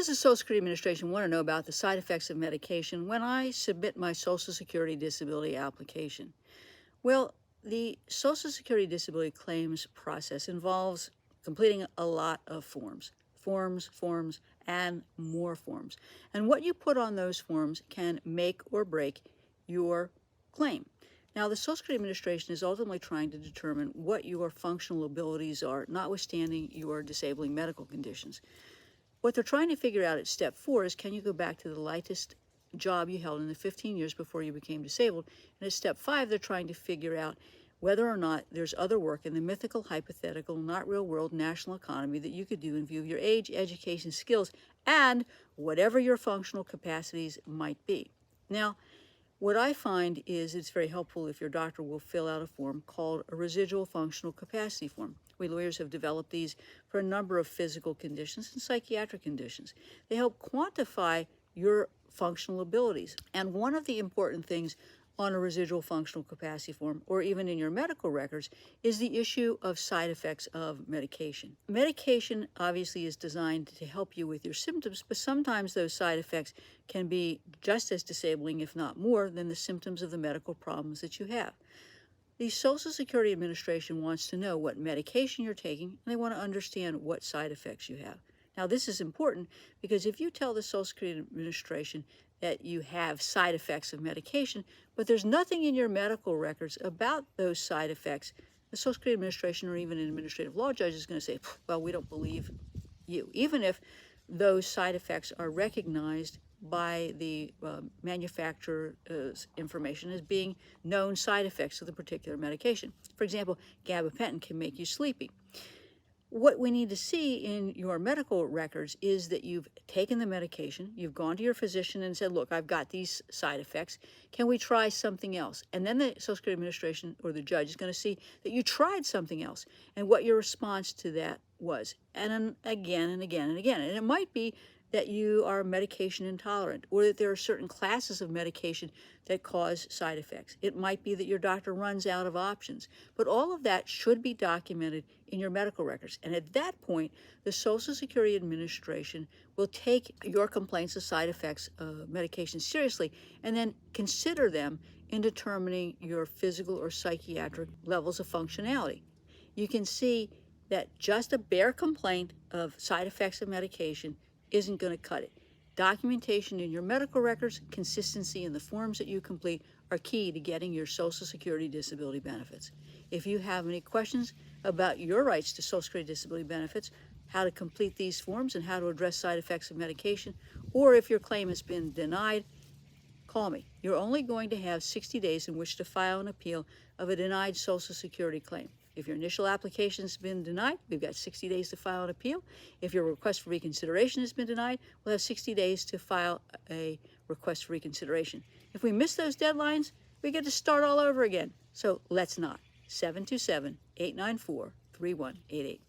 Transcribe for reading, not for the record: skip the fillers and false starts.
What does the Social Security Administration want to know about the side effects of medication when I submit my Social Security disability application? Well, the Social Security disability claims process involves completing a lot of forms, and more forms. And what you put on those forms can make or break your claim. Now, the Social Security Administration is ultimately trying to determine what your functional abilities are, notwithstanding your disabling medical conditions. What they're trying to figure out at step 4 is, can you go back to the lightest job you held in the 15 years before you became disabled? And at step 5, they're trying to figure out whether or not there's other work in the mythical, hypothetical, not real world national economy that you could do in view of your age, education, skills, and whatever your functional capacities might be. Now, what I find is it's very helpful if your doctor will fill out a form called a residual functional capacity form. We lawyers have developed these for a number of physical conditions and psychiatric conditions. They help quantify your functional abilities. And one of the important things on a residual functional capacity form, or even in your medical records, is the issue of side effects of medication. Medication obviously is designed to help you with your symptoms, but sometimes those side effects can be just as disabling, if not more, than the symptoms of the medical problems that you have. The Social Security Administration wants to know what medication you're taking, and they want to understand what side effects you have. Now, this is important because if you tell the Social Security Administration that you have side effects of medication, but there's nothing in your medical records about those side effects, the Social Security Administration or even an administrative law judge is going to say, well, we don't believe you, even if those side effects are recognized by the manufacturer's information as being known side effects of the particular medication. For example, gabapentin can make you sleepy. What we need to see in your medical records is that you've taken the medication, you've gone to your physician and said, look, I've got these side effects. Can we try something else? And then the Social Security Administration or the judge is going to see that you tried something else and what your response to that was. And then again and again and again. And it might be that you are medication intolerant, or that there are certain classes of medication that cause side effects. It might be that your doctor runs out of options. But all of that should be documented in your medical records. And at that point, the Social Security Administration will take your complaints of side effects of medication seriously and then consider them in determining your physical or psychiatric levels of functionality. You can see that just a bare complaint of side effects of medication isn't going to cut it. Documentation in your medical records, consistency in the forms that you complete are key to getting your Social Security disability benefits. If you have any questions about your rights to Social Security disability benefits, how to complete these forms and how to address side effects of medication, or if your claim has been denied, call me. You're only going to have 60 days in which to file an appeal of a denied Social Security claim. If your initial application has been denied, we've got 60 days to file an appeal. If your request for reconsideration has been denied, we'll have 60 days to file a request for reconsideration. If we miss those deadlines, we get to start all over again. So let's not. 727-894-3188.